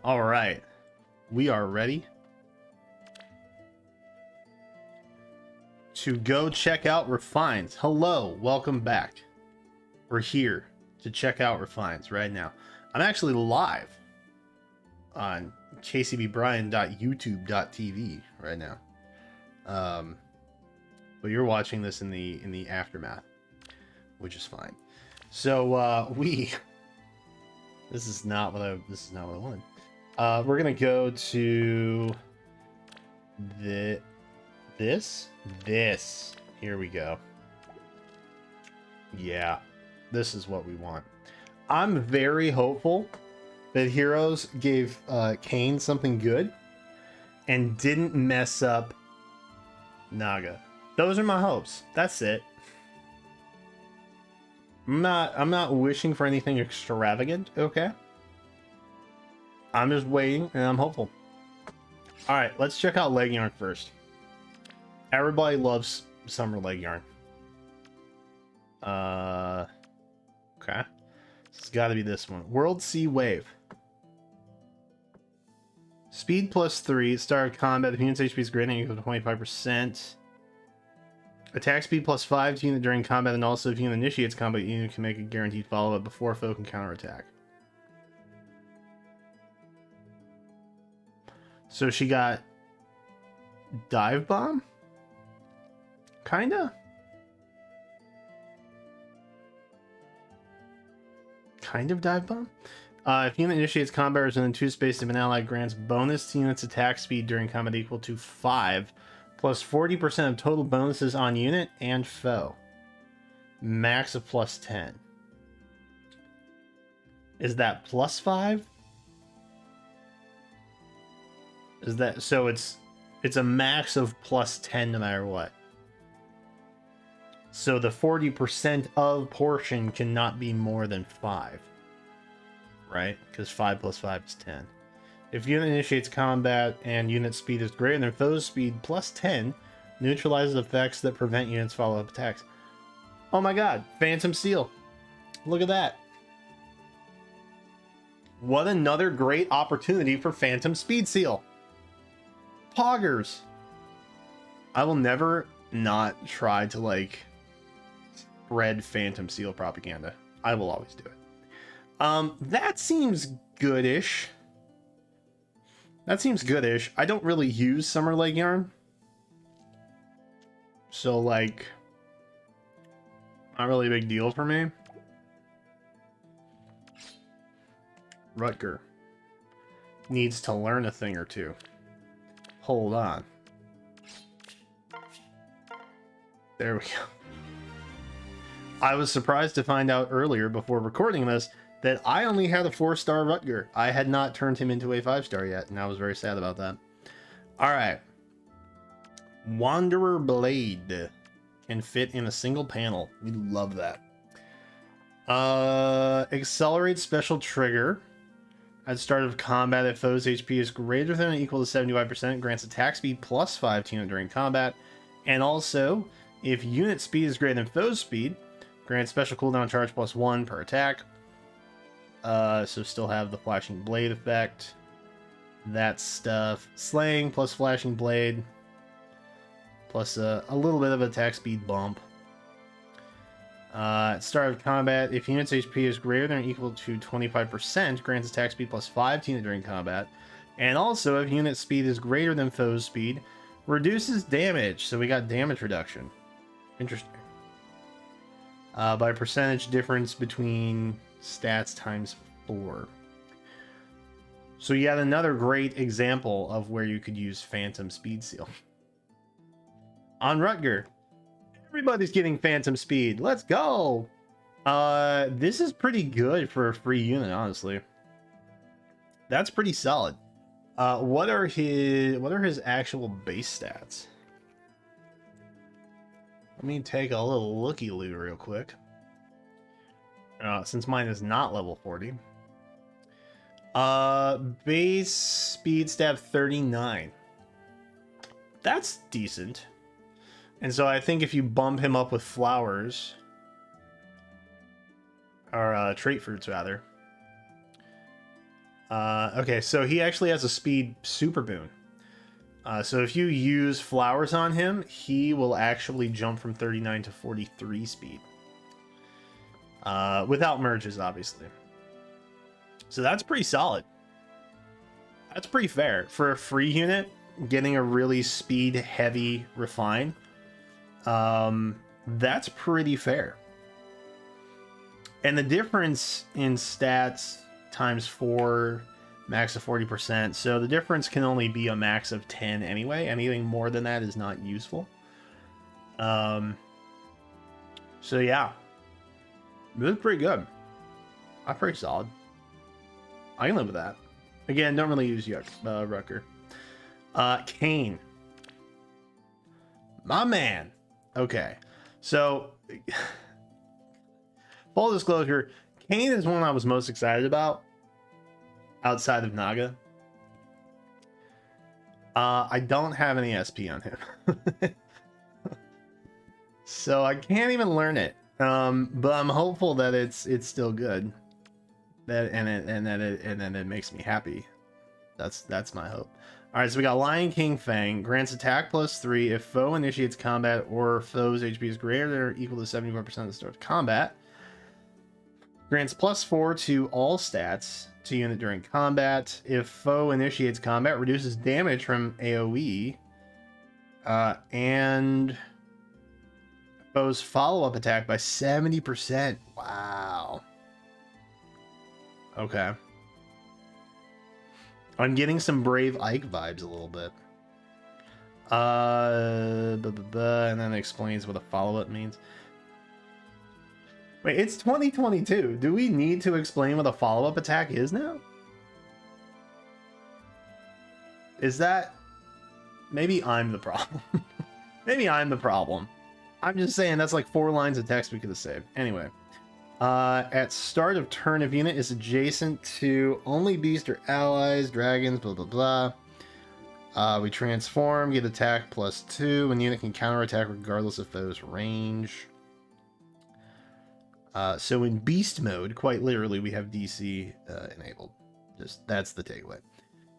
All right, we are ready to go check out Refines. Hello, welcome back. We're here to check out Refines right now. I'm actually live on kcbbryan.youtube.tv right now. But you're watching this in the aftermath, which is fine. So this is not what I wanted. We're gonna go to this. Here we go. Yeah, this is what we want. I'm very hopeful that Heroes gave Kane something good and didn't mess up Naga. Those are my hopes. That's it. I'm not wishing for anything extravagant, okay? I'm just waiting and I'm hopeful. All right, let's check out leg yarn first. Everybody loves summer leg yarn. Okay. It's got to be this one. World Sea Wave. Speed +3. Start of combat. If unit's HP is greater than or equal to 25%. Attack speed +5 to unit during combat, and also if unit initiates combat, unit can make a guaranteed follow-up before foe can counterattack. So she got dive bomb? Kinda? Kind of dive bomb? If unit initiates combat or is within 2 space of an ally, grants bonus to unit's attack speed during combat equal to 5, plus 40% of total bonuses on unit and foe. Max of +10. Is that +5? Is that so? It's a max of +10 no matter what. So the 40% of portion cannot be more than 5. Right? Because 5 + 5 is 10. If unit initiates combat and unit speed is greater than foe's speed, +10 neutralizes effects that prevent units follow-up attacks. Oh my god, Phantom Steel. Look at that. What another great opportunity for Phantom Speed Seal. Poggers. I will never not try to like spread Phantom Seal propaganda. I will always do it. That seems goodish. That seems goodish. I don't really use summer leg yarn. So like, not really a big deal for me. Rutger needs to learn a thing or two. Hold on. There we go. I was surprised to find out earlier before recording this that I only had a 4-star Rutger. I had not turned him into a 5-star yet, and I was very sad about that. Alright. Wanderer Blade can fit in a single panel. We love that. Accelerate special trigger. At start of combat, if foe's HP is greater than or equal to 75%, grants attack speed +5 to unit during combat. And also, if unit speed is greater than foe's speed, grants special cooldown charge +1 per attack. So still have the flashing blade effect. That stuff. Slaying plus flashing blade. Plus a little bit of attack speed bump. At start of combat, if unit's HP is greater than or equal to 25%, grants attack speed +5 to unit during combat. And also, if unit speed is greater than foe's speed, reduces damage. So we got damage reduction. Interesting. By percentage difference between stats times 4. So yet another great example of where you could use Phantom Speed Seal. On Rutger, everybody's getting Phantom Speed. Let's go! This is pretty good for a free unit, honestly. That's pretty solid. What are his actual base stats? Let me take a little looky-loo real quick. Since mine is not level 40. Base speed stat 39. That's decent. And so I think if you bump him up with flowers, or trait fruits rather, Okay, so he actually has a speed super boon. So if you use flowers on him, he will actually jump from 39 to 43 speed. Without merges, obviously. So that's pretty solid. That's pretty fair. For a free unit, getting a really speed heavy refine, that's pretty fair. And the difference in stats times 4, max of 40%. So the difference can only be a max of 10 anyway. Anything more than that is not useful. So yeah, this is pretty good. I'm pretty solid. I can live with that. Again, don't really use Rucker. Kane. My man. Okay. So, full disclosure, Kane is one I was most excited about outside of Naga. I don't have any SP on him. So I can't even learn it. But I'm hopeful that it's still good. Then it makes me happy. That's my hope. All right, so we got Lion King Fang. Grants attack +3 if foe initiates combat or foe's HP is greater than or equal to 74% of the start of combat. Grants +4 to all stats to unit during combat. If foe initiates combat, reduces damage from AoE. And foe's follow-up attack by 70%. Wow. Okay. I'm getting some Brave Ike vibes a little bit. And then it explains what a follow-up means. Wait, it's 2022. Do we need to explain what a follow-up attack is now? Is that... Maybe I'm the problem. Maybe I'm the problem. I'm just saying that's like 4 lines of text we could have saved. Anyway. At start of turn, if unit is adjacent to only beast or allies, dragons, blah blah blah. We transform, get attack +2. When the unit can counterattack regardless of foe's range. So in beast mode, quite literally, we have DC enabled. Just that's the takeaway.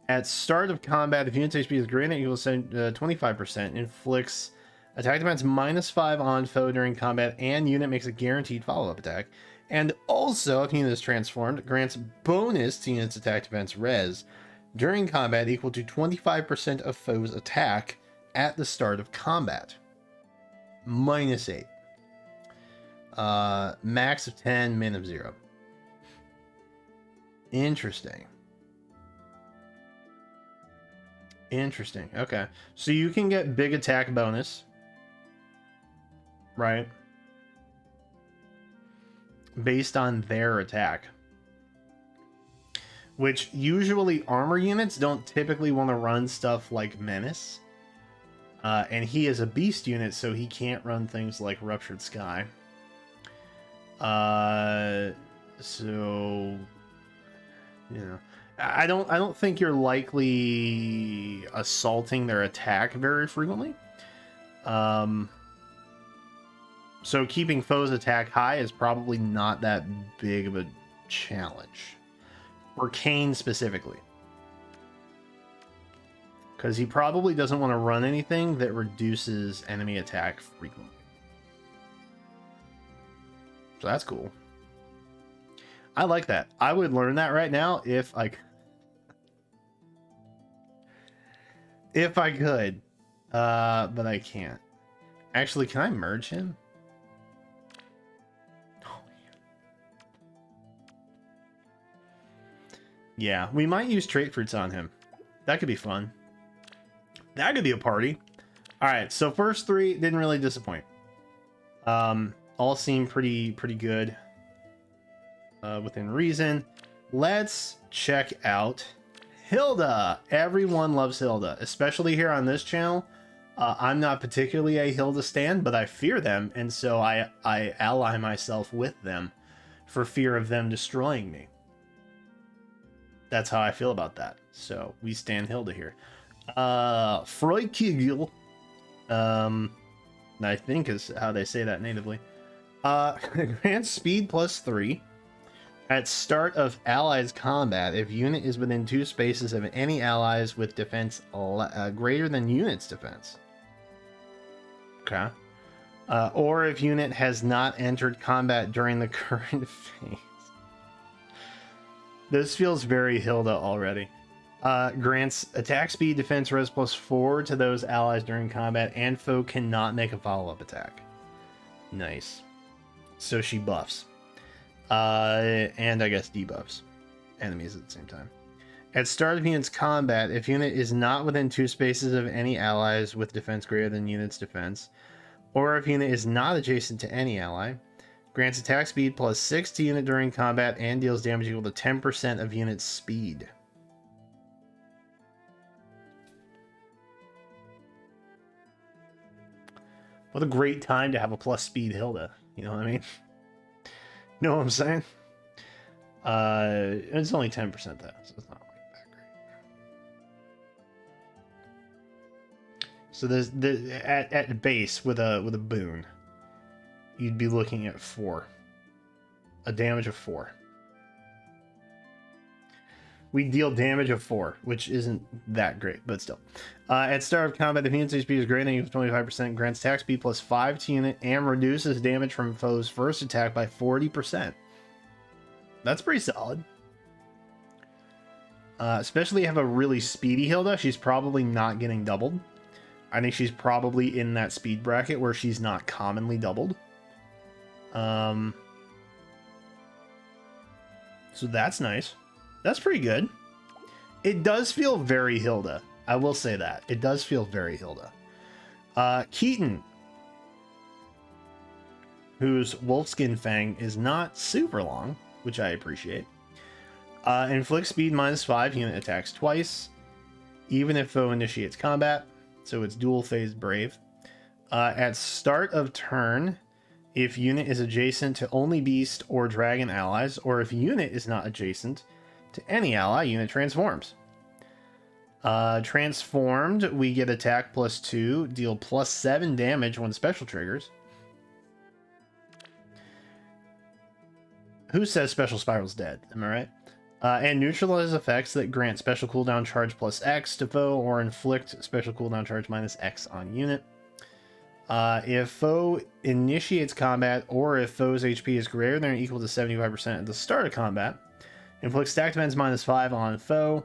At start of combat, if unit's HP is greater than equal to 25%, inflicts attack defense -5 on foe during combat, and unit makes a guaranteed follow-up attack. And also, if unit is transformed, grants bonus to unit's attack defense res during combat equal to 25% of foe's attack at the start of combat. -8. Max of 10, min of 0. Interesting. Interesting. Okay. So you can get big attack bonus. Right? Based on their attack. Which usually armor units don't typically want to run stuff like Menace. And he is a beast unit, so he can't run things like Ruptured Sky. So you know, I don't think you're likely assaulting their attack very frequently. So keeping foes' attack high is probably not that big of a challenge. For Kane specifically. Because he probably doesn't want to run anything that reduces enemy attack frequently. So that's cool. I like that. I would learn that right now if I could. But I can't. Actually, can I merge him? Yeah, we might use trait fruits on him. That could be fun. That could be a party. All right, so first 3 didn't really disappoint. All seem pretty good within reason. Let's check out Hilda. Everyone loves Hilda, especially here on this channel. I'm not particularly a Hilda stan, but I fear them, and so I ally myself with them for fear of them destroying me. That's how I feel about that. So we stand Hilda here. Freukigel, I think is how they say that natively. Grants speed +3. At start of allies combat, if unit is within 2 spaces of any allies with defense greater than unit's defense. Okay. Or if unit has not entered combat during the current phase. This feels very Hilda already. Grants attack speed, defense res +4 to those allies during combat, and foe cannot make a follow-up attack. Nice. So she buffs. And I guess debuffs enemies at the same time. At start of unit's combat, if unit is not within 2 spaces of any allies with defense greater than unit's defense, or if unit is not adjacent to any ally, grants attack speed +6 to unit during combat and deals damage equal to 10% of unit's speed. What a great time to have a plus speed Hilda. You know what I mean? You know what I'm saying? It's only 10% though, so it's not like that great. So there's at base with a boon, you'd be looking at 4. A damage of 4. We deal damage of 4, which isn't that great, but still. At start of combat, if unit's HP is greater than equal to 25%, grants attack speed +5 to unit and reduces damage from foe's first attack by 40%. That's pretty solid. Especially have a really speedy Hilda. She's probably not getting doubled. I think she's probably in that speed bracket where she's not commonly doubled. So that's nice. That's pretty good. It does feel very Hilda. I will say that. It does feel very Hilda. Keaton, whose Wolfskin Fang is not super long, which I appreciate. Inflicts speed -5, unit attacks twice, even if foe initiates combat. So it's dual phase brave. At start of turn, if unit is adjacent to only beast or dragon allies, or if unit is not adjacent to any ally, unit transforms. Transformed, we get attack +2, deal +7 damage when special triggers. Who says special spiral's dead? Am I right? And neutralize effects that grant special cooldown charge +X to foe or inflict special cooldown charge -X on unit. If foe initiates combat or if foe's HP is greater than or equal to 75% at the start of combat, inflicts stack defense -5 on foe,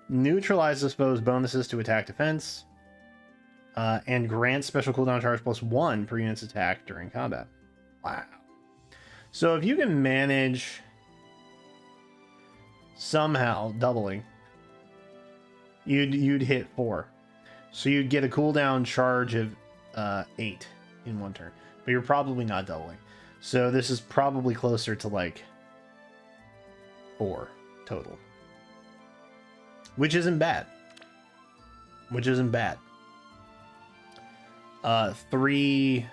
neutralizes foe's bonuses to attack defense, and grants special cooldown charge +1 per unit's attack during combat. Wow. So if you can manage somehow doubling, you'd hit 4. So you'd get a cooldown charge of 8 in one turn, but you're probably not doubling. So this is probably closer to like 4 total, which isn't bad. Which isn't bad. 3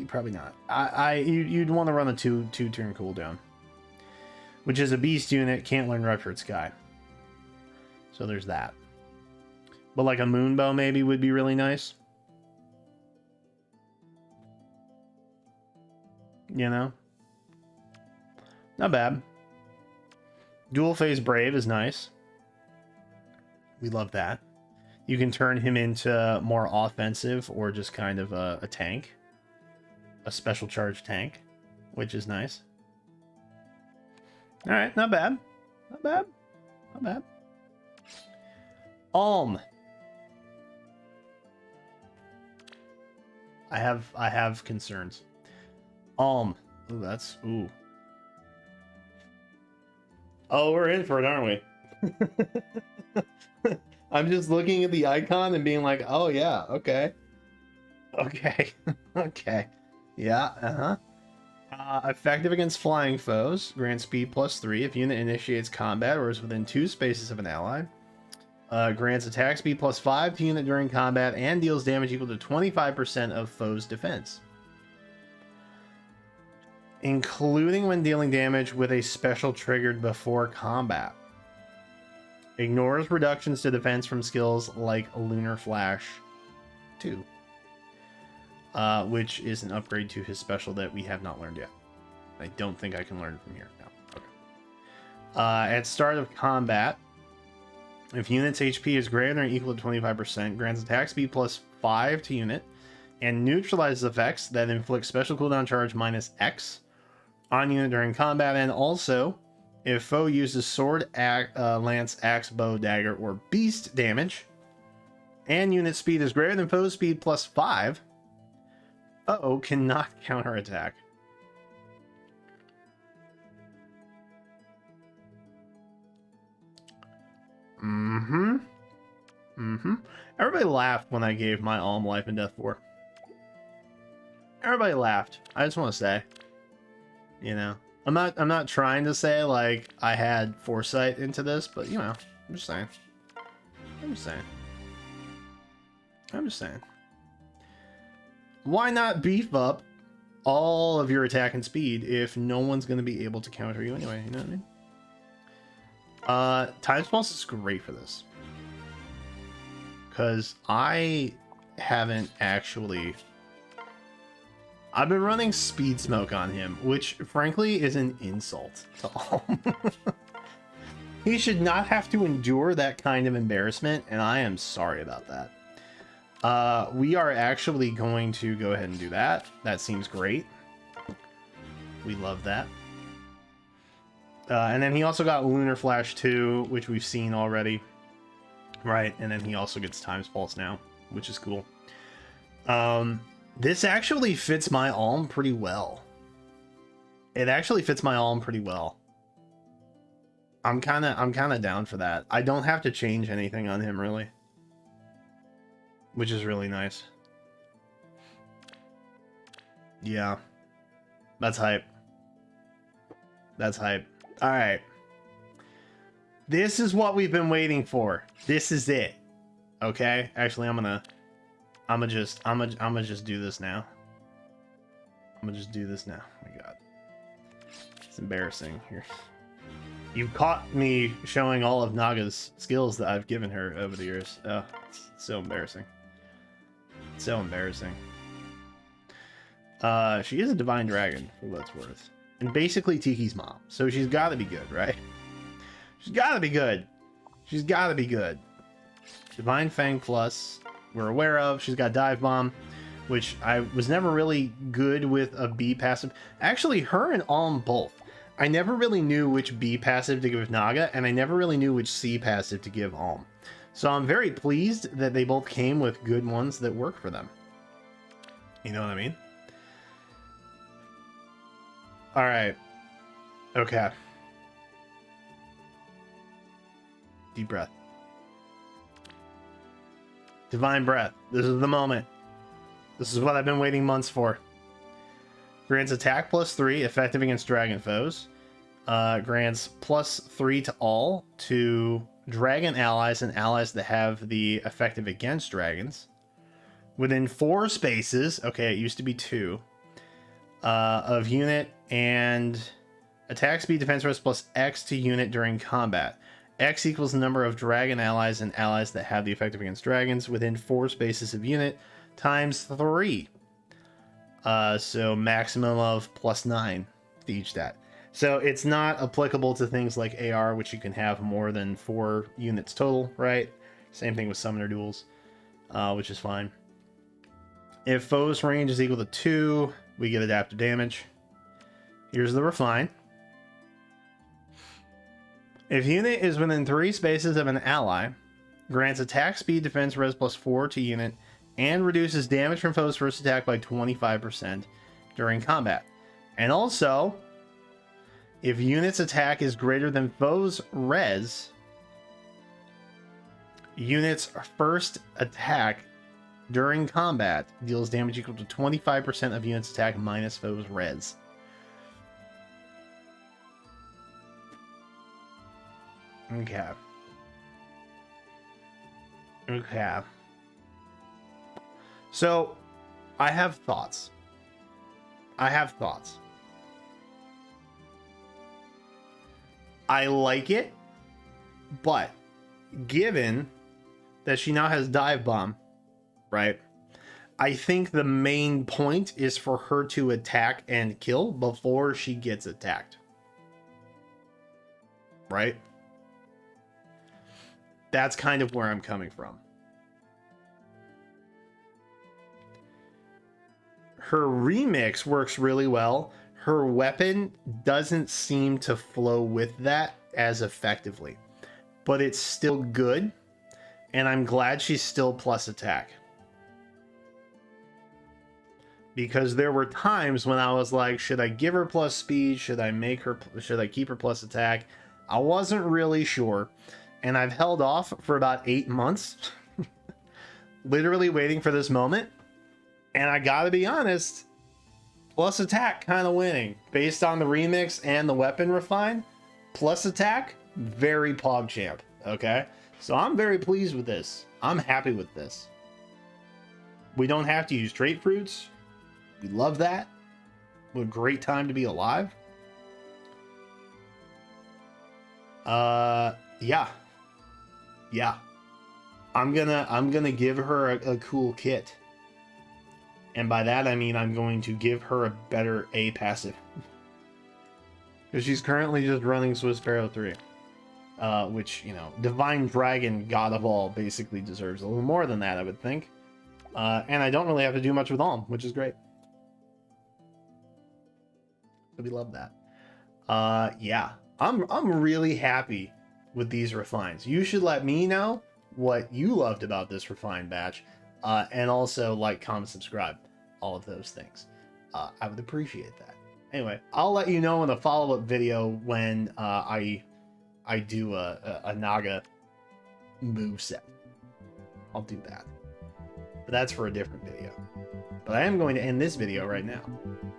probably not. You'd want to run a 2 turn cooldown, which is a beast unit, can't learn Ruptured Sky. So there's that. But like a Moonbow maybe would be really nice. You know? Not bad. Dual phase Brave is nice. We love that. You can turn him into more offensive or just kind of a tank. A special charge tank, which is nice. Alright, not bad. Not bad. Not bad. I have concerns. Ooh, that's ooh. Oh, we're in for it, aren't we? I'm just looking at the icon and being like, oh yeah, okay. Okay. Okay. Yeah, effective against flying foes. Grants speed +3 if unit initiates combat or is within 2 spaces of an ally. Grants attack speed +5 to unit during combat and deals damage equal to 25% of foe's defense, including when dealing damage with a special triggered before combat. Ignores reductions to defense from skills like Lunar Flash 2. which is an upgrade to his special that we have not learned yet. I don't think I can learn from here. No. Okay. At start of combat, if unit's HP is greater than or equal to 25%, grants attack speed plus 5 to unit, and neutralizes effects that inflict special cooldown charge minus X on unit during combat. And also, if foe uses sword, lance, axe, bow, dagger, or beast damage, and unit speed is greater than foe's speed plus 5, foe cannot counterattack. Everybody laughed when I gave my Alm Life and Death 4. Everybody laughed. I just want to say, you know, I'm not trying to say like I had foresight into this, but you know, I'm just saying. Why not beef up all of your attack and speed if no one's going to be able to counter you anyway? You know what I mean? Time Pulse is great for this. Because I haven't actually... I've been running Speed Smoke on him, which frankly is an insult to all. He should not have to endure that kind of embarrassment, and I am sorry about that. We are actually going to go ahead and do that. That seems great. We love that. And then he also got Lunar Flash 2, which we've seen already. Right, and then he also gets Time's Pulse now, which is cool. This actually fits my Alm pretty well. It actually fits my Alm pretty well. I'm kind of down for that. I don't have to change anything on him really, which is really nice. Yeah, that's hype. That's hype. All right. This is what we've been waiting for. This is it. Okay? Actually, I'm gonna just do this now. I'm gonna just do this now. Oh my god. It's embarrassing here. You caught me showing all of Naga's skills that I've given her over the years. Oh, it's so embarrassing. So embarrassing. She is a divine dragon, for what it's worth. And basically Tiki's mom. So she's gotta be good, right? She's gotta be good. She's gotta be good. Divine Fang Plus, we're aware of. She's got Dive Bomb, which I was never really good with a B passive. Actually, her and Alm both. I never really knew which B passive to give Naga, and I never really knew which C passive to give Alm. So I'm very pleased that they both came with good ones that work for them. You know what I mean? Alright. Okay. Deep breath. Divine Breath. This is the moment. This is what I've been waiting months for. Grants attack plus 3, effective against dragon foes. Grants plus 3 to all to dragon allies and allies that have the effective against dragons. Within 4 spaces, okay, it used to be 2, of unit, and attack speed defense rest plus X to unit during combat. X equals the number of dragon allies and allies that have the effective against dragons within 4 spaces of unit times 3. So maximum of plus 9 to each stat. So it's not applicable to things like AR, which you can have more than 4 units total, right? Same thing with summoner duels, which is fine. If foe's range is equal to 2, we get adaptive damage. Here's the refine. If unit is within 3 spaces of an ally, grants attack speed defense res plus 4 to unit, and reduces damage from foe's first attack by 25% during combat. And also, if unit's attack is greater than foe's res, unit's first attack during combat deals damage equal to 25% of unit's attack minus foe's res. Okay. Okay. So, I have thoughts. I like it, but given that she now has Dive Bomb, right? I think the main point is for her to attack and kill before she gets attacked. Right? That's kind of where I'm coming from. Her remix works really well. Her weapon doesn't seem to flow with that as effectively, but it's still good, and I'm glad she's still plus attack. Because there were times when I was like, should I give her plus speed? Should I keep her plus attack? I wasn't really sure, and I've held off for about 8 months, literally waiting for this moment. And I gotta be honest, plus attack kind of winning based on the remix and the weapon refine. Plus attack, very PogChamp. Okay, so I'm very pleased with this. I'm happy with this. We don't have to use trait fruits. We love that. What a great time to be alive. Yeah. I'm gonna give her a cool kit. And by that, I mean I'm going to give her a better A passive. Because she's currently just running Swiss Sparrow 3. Which, you know, Divine Dragon, God of All, basically deserves a little more than that, I would think. And I don't really have to do much with Alm, which is great. So we love that. Yeah. I'm really happy with these refines. You should let me know what you loved about this refined batch. And also like, comment, subscribe, all of those things. I would appreciate that. Anyway, I'll let you know in a follow-up video when I do a Naga moveset. I'll do that. But that's for a different video. But I am going to end this video right now.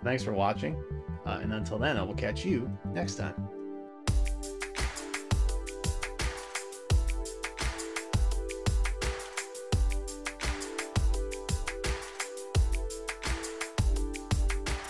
Thanks for watching. And until then, I will catch you next time.